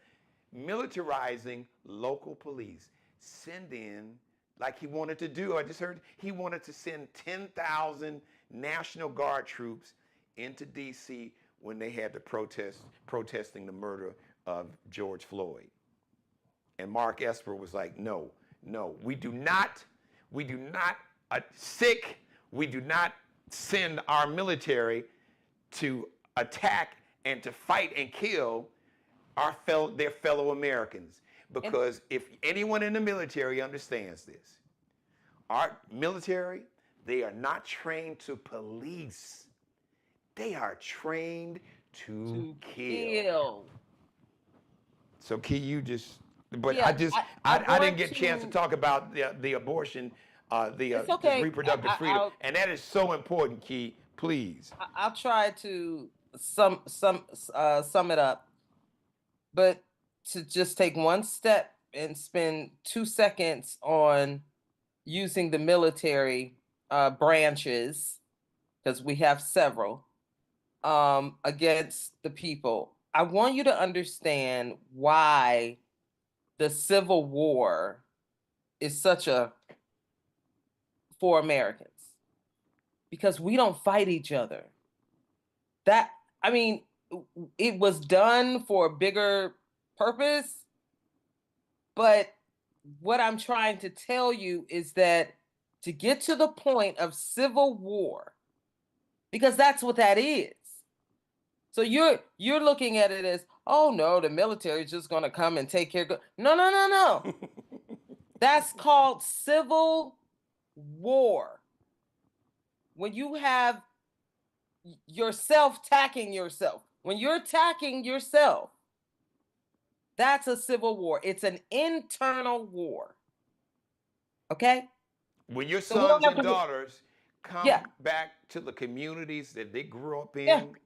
Militarizing local police. Send in, like he wanted to do, I just heard he wanted to send 10,000 National Guard troops into D.C. when they had the protesting the murder of George Floyd. And Mark Esper was like, no, we do not send our military to attack and to fight and kill their fellow Americans. Because if anyone in the military understands this, our military, they are not trained to police. They are trained to kill. So Key, you just, but yeah, I didn't get a chance to talk about the abortion, the reproductive freedom. And that is so important, Key, please. I'll try to sum it up, but to just take one step and spend 2 seconds on using the military branches, because we have several, against the people. I want you to understand why the Civil War is for Americans. Because we don't fight each other. it was done for a bigger purpose. But what I'm trying to tell you is that to get to the point of civil war, because that's what that is. So you're looking at it as, oh no, the military is just going to come and take care of. No. That's called civil war. When you have yourself attacking yourself, when you're attacking yourself, that's a civil war. It's an internal war. Okay? When your sons and daughters come back to the communities that they grew up in,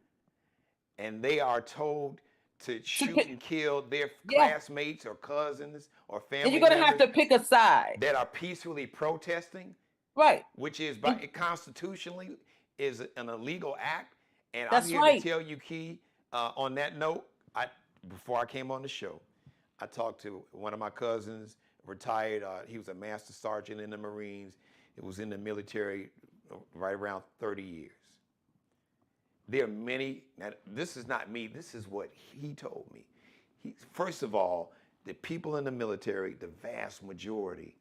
and they are told to shoot and kill their classmates or cousins or family and you're going to have to pick a side that are peacefully protesting, right? Which is constitutionally is an illegal act. And that's I'm here to tell you, Key, on that note, before I came on the show, I talked to one of my cousins, retired. He was a master sergeant in the Marines. He was in the military right around 30 years. There are many, now this is not me, this is what he told me. First of all, the people in the military, the vast majority,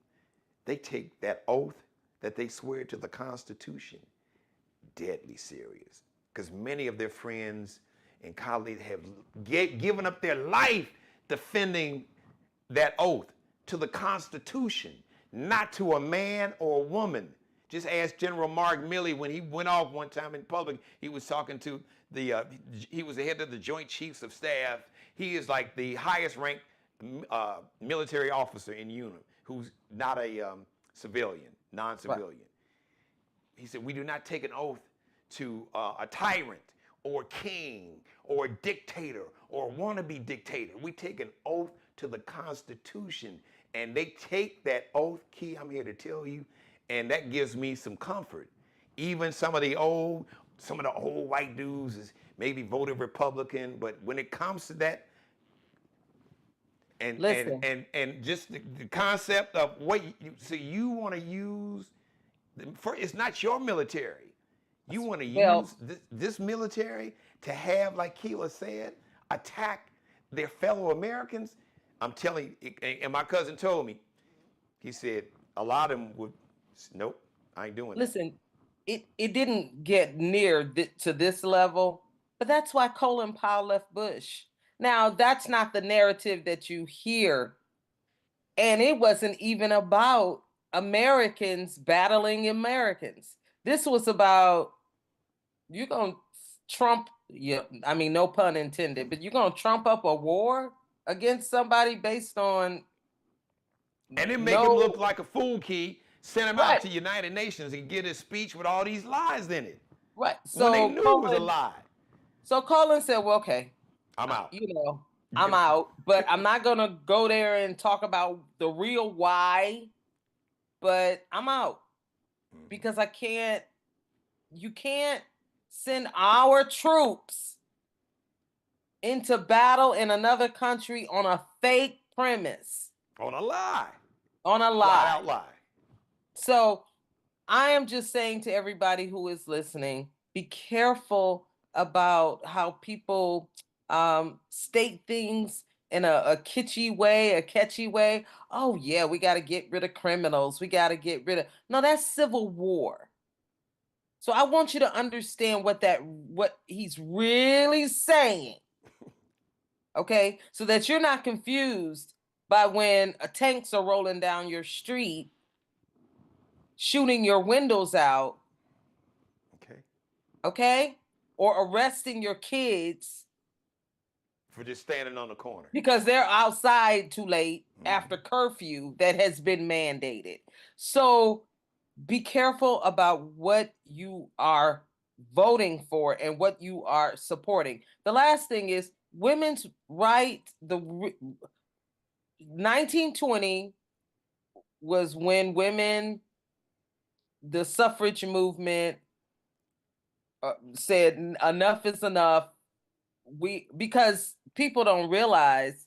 they take that oath that they swear to the Constitution deadly serious. Because many of their friends and colleagues have given up their life defending that oath to the Constitution, not to a man or a woman. Just ask General Mark Milley when he went off one time in public. He was talking to he was the head of the Joint Chiefs of Staff. He is like the highest ranked military officer in UNIM who's not a civilian, non-civilian. Right. He said, we do not take an oath to a tyrant or king or a dictator or wannabe dictator. We take an oath to the Constitution, and they take that oath, Key, I'm here to tell you, and that gives me some comfort. Even some of the old white dudes is maybe voted Republican, but when it comes to that, and just the concept of what you want to use, it's not your military. You want to use this military to have, like Keela said, attack their fellow Americans. I'm telling you, and my cousin told me, he said a lot of them would, nope, I ain't doing that. Listen, it didn't get near to this level, but that's why Colin Powell left Bush. Now, that's not the narrative that you hear. And it wasn't even about Americans battling Americans. This was about, you're going to trump, I mean, no pun intended, but you're going to trump up a war against somebody based on... And it make him look like a fool, Key. Send him out to United Nations and get his speech with all these lies in it. Right. So when they knew it was a lie. So Colin said, well, okay. I'm out. I'm out. But I'm not going to go there and talk about the real why. But I'm out. Because you can't send our troops into battle in another country on a fake premise. On a lie. On a lie. Flat out lie. So I am just saying to everybody who is listening, be careful about how people state things in a kitschy way, a catchy way. Oh, yeah, we got to get rid of criminals. We got to get rid of... No, that's civil war. So I want you to understand what he's really saying. Okay? So that you're not confused by when tanks are rolling down your street, shooting your windows out. Okay? Or arresting your kids. For just standing on the corner. Because they're outside too late after curfew that has been mandated. So be careful about what you are voting for and what you are supporting. The last thing is women's rights. 1920 was when the suffrage movement said enough is enough. Because people don't realize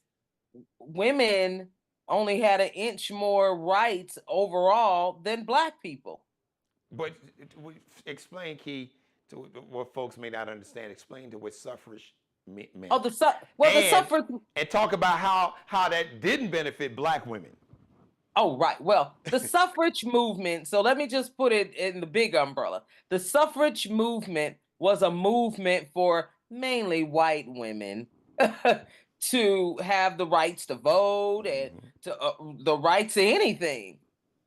women only had an inch more rights overall than Black people. But explain, Key, to what folks may not understand. Explain to what suffrage men. Oh, the suffrage. And talk about how that didn't benefit black women. Oh, right. Well, the suffrage movement. So let me just put it in the big umbrella. The suffrage movement was a movement for mainly white women to have the rights to vote and to the right to anything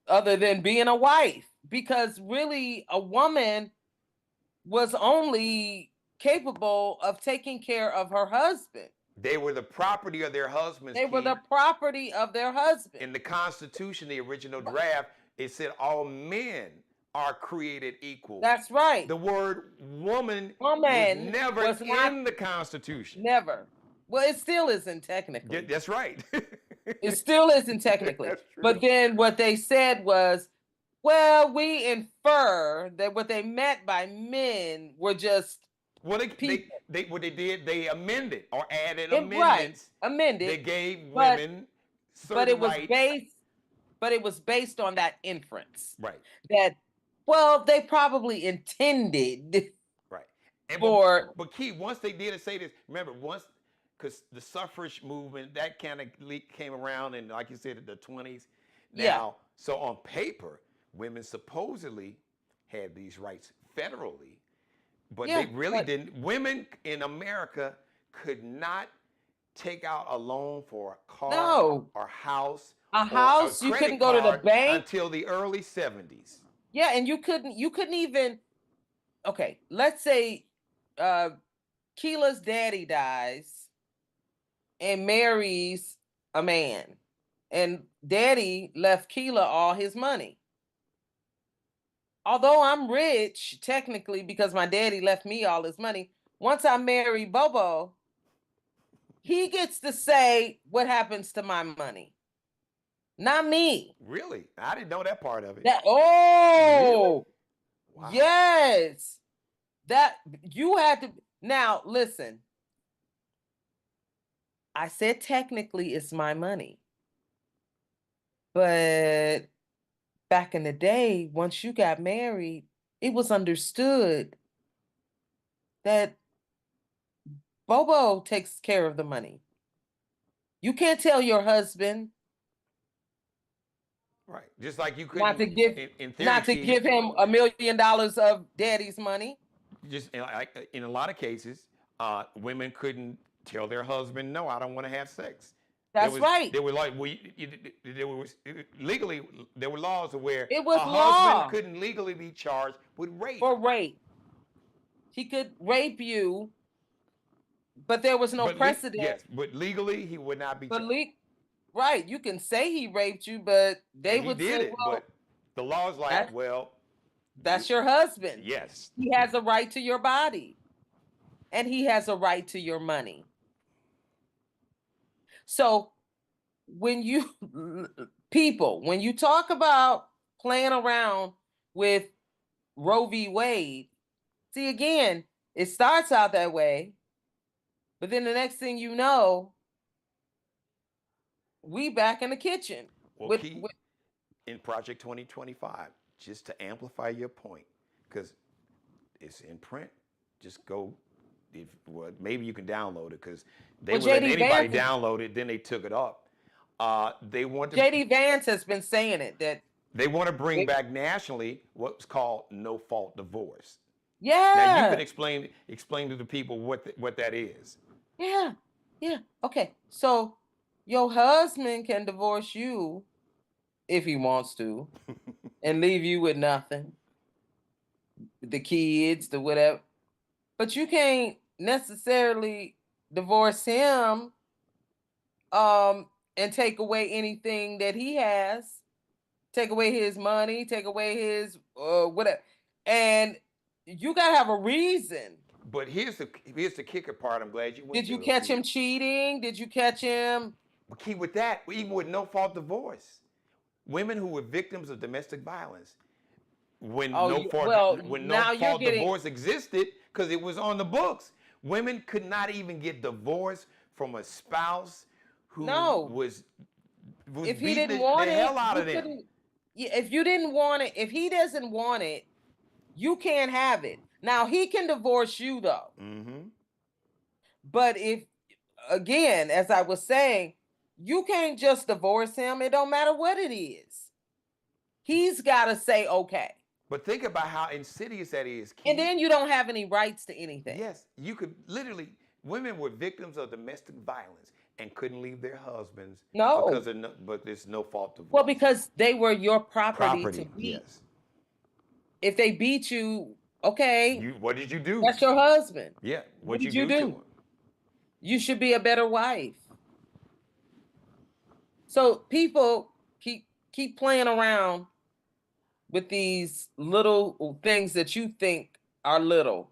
other than being a wife, because really a woman was only capable of taking care of her husband. They were the property of their husbands. They were the property of their husband. In the Constitution, the original draft, it said all men are created equal. That's right. The word woman was never in the Constitution. Never. Well, it still isn't technically. That's right. It still isn't technically. But then what they said was, well, we infer that what they meant by men were just what they did, they amended or added amendments. Right. Amended. They gave women certain rights. But it was based on that inference. Right. That, well, they probably intended. Right. But Key, once they did say this, remember, because the suffrage movement, that kind of came around in, like you said, in the 20s. Now, so on paper, women supposedly had these rights federally, but they really didn't. Women in America could not take out a loan for a car or house. A house, you couldn't go to the bank until the early 70s. Yeah, and you couldn't even, okay, let's say Keela's daddy dies and marries a man, and daddy left Keela all his money. Although I'm rich, technically, because my daddy left me all his money, once I marry Bobo, he gets to say what happens to my money. Not me. Really? I didn't know that part of it. Really? Wow. Yes. That you had to. Now, listen. I said technically it's my money. But back in the day, once you got married, it was understood that Bobo takes care of the money. You can't tell your husband. Right. Just like you couldn't not to give him $1 million of daddy's money. Just in a lot of cases, women couldn't tell their husband, no, I don't want to have sex. That's right. They were like, legally, there were laws where it was husband couldn't legally be charged with rape. For rape. He could rape you, but there was no precedent. Yes, but legally he would not be charged. Right, you can say he raped you, but they would say, well, but the law's like, that's your husband. Yes. He has a right to your body, and he has a right to your money. So when you talk about playing around with Roe v. Wade, see, again, it starts out that way, but then the next thing you know, we back in the kitchen. Well, in Project 2025, just to amplify your point, because it's in print, just go, maybe you can download it, because they would let anybody download it, then they took it up. They want to. J.D. Vance has been saying it, that they want to bring back nationally what's called no-fault divorce. Yeah. Now you can explain to the people what that is. Yeah. Okay, so your husband can divorce you if he wants to and leave you with nothing, the kids, the whatever. But you can't necessarily divorce him and take away anything that he has, take away his money, take away his whatever. And you got to have a reason. But here's the kicker part. I'm glad you went. Did you catch him cheating? Did you catch him? But key with that, even with no-fault divorce, women who were victims of domestic violence, when no-fault divorce existed, because it was on the books, women could not even get divorced from a spouse who was if he beating didn't want the hell out of them. Yeah, if you didn't want it, if he doesn't want it, you can't have it. Now he can divorce you though. Mm-hmm. But if, again, as I was saying, you can't just divorce him. It don't matter what it is. He's got to say, okay. But think about how insidious that is, Keith. And then you don't have any rights to anything. Yes, you could literally, women were victims of domestic violence and couldn't leave their husbands. No. Because of but there's no fault of Well, because they were your property to beat. Yes. If they beat you, okay. What did you do? That's your husband. Yeah. What did you do to him? You should be a better wife. So people keep playing around with these little things that you think are little.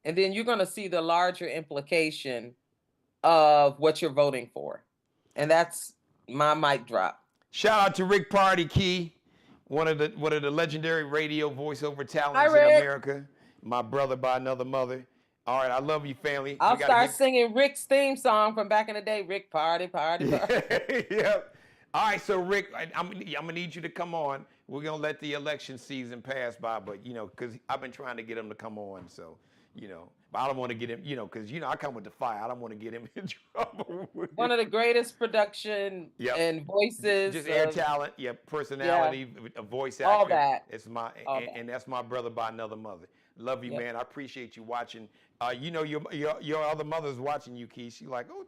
And then you're going to see the larger implication of what you're voting for. And that's my mic drop. Shout out to Rick Party, Key, one of the legendary radio voiceover talents Hi, in America. My brother by another mother. All right, I love you, family. I'll start singing Rick's theme song from back in the day. Rick Party, party, party. Yep. All right, so Rick, I'm gonna need you to come on. We're gonna let the election season pass by, but because I've been trying to get him to come on, so but I don't want to get him, because I come with the fire. I don't want to get him in trouble. One of the greatest production and voices, just air talent, personality, voice acting. All that. It's and that's my brother by another mother. Love you, man. I appreciate you watching. Your other mother's watching you, Keith. She's like, oh.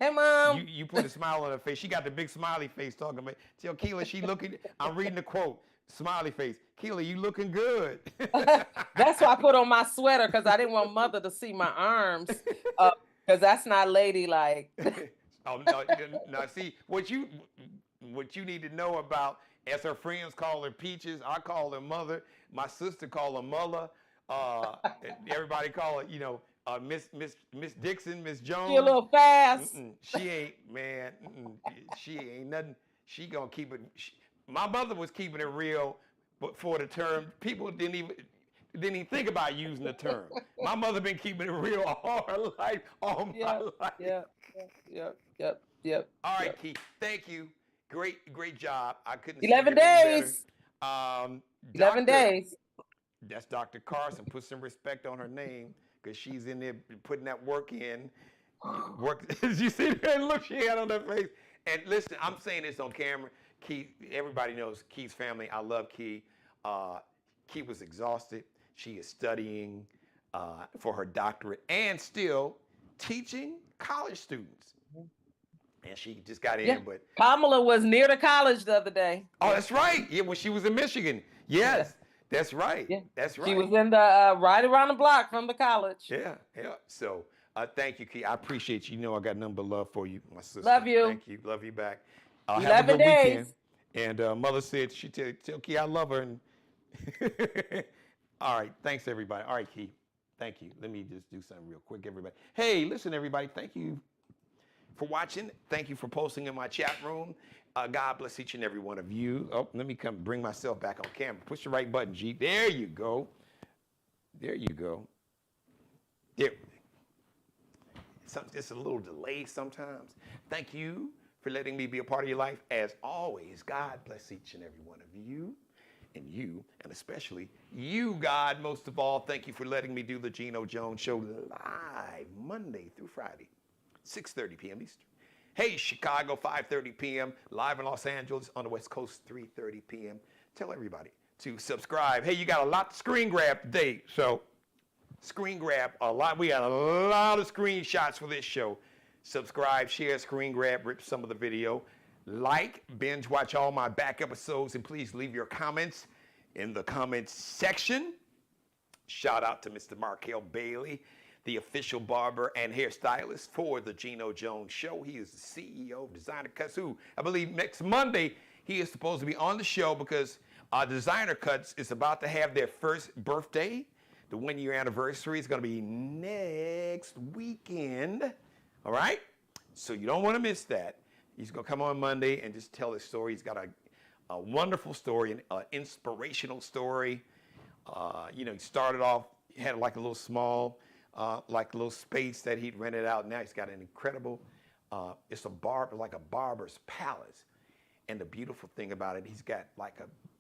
Hey, Mom. You put a smile on her face. She got the big smiley face talking about. Tell Keela she looking. I'm reading the quote. Smiley face. Keela, you looking good. That's why I put on my sweater, because I didn't want Mother to see my arms, because that's not ladylike. Oh no! See what you need to know about. As her friends call her Peaches, I call her Mother. My sister call her Mulla. Everybody call her, Miss Dixon, Miss Jones. She a little fast. She ain't, man. She ain't nothing. She gonna keep it. My mother was keeping it real, but for the term, people didn't even think about using the term. My mother been keeping it real all her life, all my life. Yep. All right, Keith. Thank you. Great job. I couldn't. 11 days. 11 days. That's Dr. Carson. Put some respect on her name, because she's in there putting that work in. You see that look she had on her face? And listen, I'm saying this on camera. Keith, everybody knows Keith's family. I love Keith. Keith was exhausted. She is studying for her doctorate and still teaching college students. And she just got in, but Kamala was near the college the other day. Oh, that's right. Yeah, when she was in Michigan. Yes, that's right. Yeah. That's right. She was in the right around the block from the college. Yeah. So thank you, Key. I appreciate you. You know I got nothing but love for you, my sister. Love you. Thank you. Love you back. 11 have a good days. weekend. And Mother said she tell Key I love her. And all right. Thanks, everybody. All right, Key. Thank you. Let me just do something real quick, everybody. Hey, listen, everybody. Thank you for watching. Thank you for posting in my chat room. God bless each and every one of you. Oh, let me come bring myself back on camera. Push the right button, G. There you go. There you go. There. It's a little delay sometimes. Thank you for letting me be a part of your life. As always, God bless each and every one of you, and especially you, God, most of all. Thank you for letting me do the Geno Jones Show live Monday through Friday, 6:30 p.m. Eastern. Hey, Chicago, 5:30 p.m. Live in Los Angeles on the West Coast, 3:30 p.m. Tell everybody to subscribe. Hey, you got a lot to screen grab today, so screen grab a lot. We got a lot of screenshots for this show. Subscribe, share, screen grab, rip some of the video. Like, binge watch all my back episodes, and please leave your comments in the comments section. Shout out to Mr. Markel Bailey, the official barber and hairstylist for the Geno Jones Show. He is the CEO of Designer Cuts, who I believe next Monday he is supposed to be on the show because Designer Cuts is about to have their first birthday. The 1-year anniversary is going to be next weekend. All right? So you don't want to miss that. He's going to come on Monday and just tell his story. He's got a wonderful story, an inspirational story. He started off, he had like a little small, like a little space that he'd rented out. Now he's got an incredible, it's a barber's palace. And the beautiful thing about it, he's got like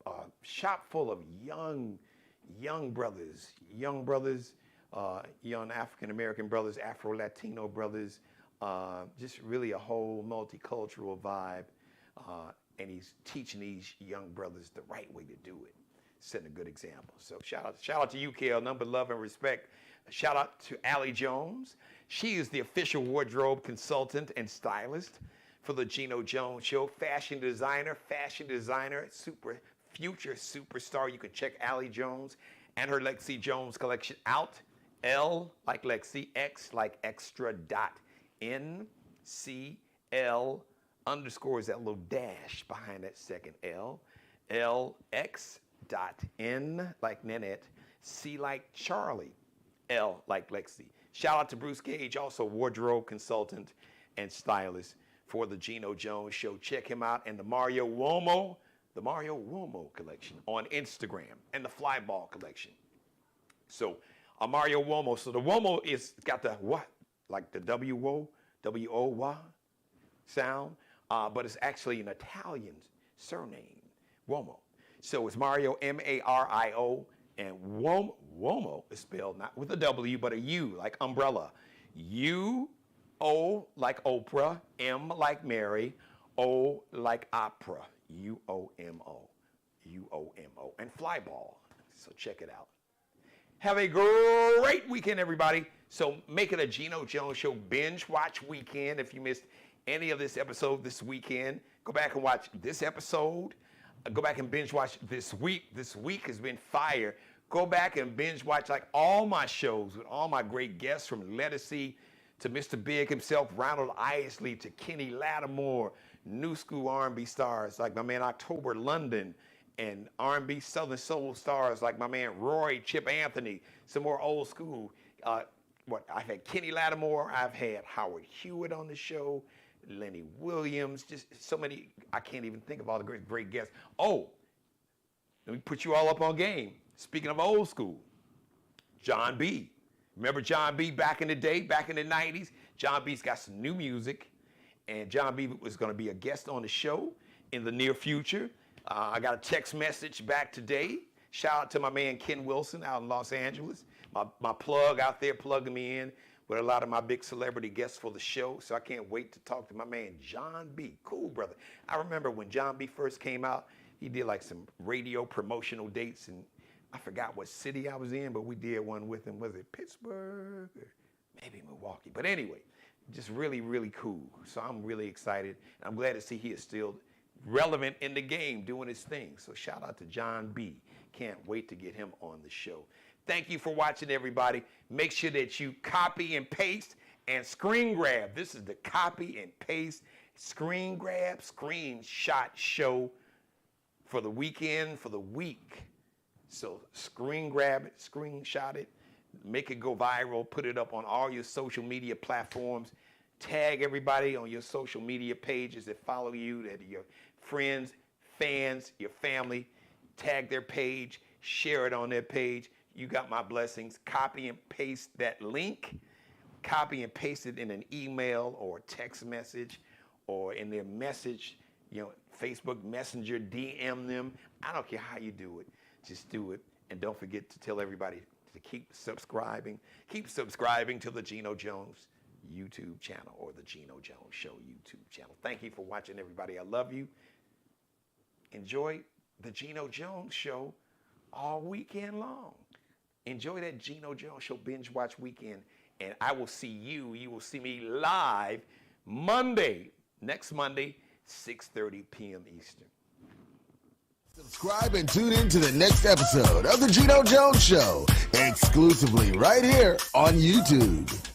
a shop full of young brothers, young African-American brothers, Afro-Latino brothers, just really a whole multicultural vibe. And he's teaching these young brothers the right way to do it, setting a good example. So shout out to you, Kel, number love and respect. Shout out to Allie Jones. She is the official wardrobe consultant and stylist for the Geno Jones Show. Fashion designer, future superstar. You can check Allie Jones and her Lexi Jones collection out. L like Lexi, X like extra dot, NCL underscore is that little dash behind that second L. LX dot N like Nanette, C like Charlie, L like Lexi. Shout out to Bruce Gage, also wardrobe consultant and stylist for the Geno Jones Show. Check him out and the Mario Uomo collection on Instagram and the Fly Ball collection. So Mario Uomo. So the Uomo is got the what? Like the W-O-W-O-Y sound, but it's actually an Italian surname, Uomo. So it's Mario, M-A-R-I-O, and Uomo is spelled not with a W, but a U, like umbrella. U-O like Oprah, M like Mary, O like opera, U-O-M-O, U-O-M-O, and Fly Ball. So check it out. Have a great weekend, everybody. So make it a Geno Jones Show binge watch weekend. If you missed any of this episode this weekend, go back and watch this episode. Go back and binge watch this week. This week has been fire. Go back and binge watch like all my shows with all my great guests, from Lettucey to Mr. Big himself, Ronald Isley, to Kenny Lattimore, new school R&B stars like my man October London, and R&B Southern Soul stars like my man Roy, Chip Anthony, some more old school. I've had Kenny Lattimore, I've had Howard Hewitt on the show, Lenny Williams, just so many, I can't even think of all the great guests. Oh, let me put you all up on game. Speaking of old school, John B. Remember John B back in the day, back in the 90s? John B's got some new music, and John B was gonna be a guest on the show in the near future. I got a text message back today. Shout out to my man Ken Wilson out in Los Angeles. My plug out there plugging me in with a lot of my big celebrity guests for the show. So I can't wait to talk to my man John B. Cool brother. I remember when John B first came out, he did like some radio promotional dates, and I forgot what city I was in, but we did one with him. Was it Pittsburgh or maybe Milwaukee? But anyway, just really, really cool. So I'm really excited. I'm glad to see he is still relevant in the game, doing his thing. So shout out to John B. Can't wait to get him on the show. Thank you for watching, everybody. Make sure that you copy and paste and screen grab. This is the copy and paste, screen grab, screenshot show for the weekend, for the week. So screen grab it, screenshot it, make it go viral, put it up on all your social media platforms. Tag everybody on your social media pages that follow you, that are your friends, fans, your family. Tag their page, share it on their page. You got my blessings. Copy and paste that link. Copy and paste it in an email or text message or in their message, Facebook Messenger, DM them. I don't care how you do it. Just do it. And don't forget to tell everybody to keep subscribing. Keep subscribing to the Geno Jones YouTube channel or the Geno Jones Show YouTube channel. Thank you for watching, everybody. I love you. Enjoy the Geno Jones Show all weekend long. Enjoy that Geno Jones Show binge watch weekend, and I will see you. You will see me live next Monday, 6:30 p.m. Eastern. Subscribe and tune in to the next episode of the Geno Jones Show, exclusively right here on YouTube.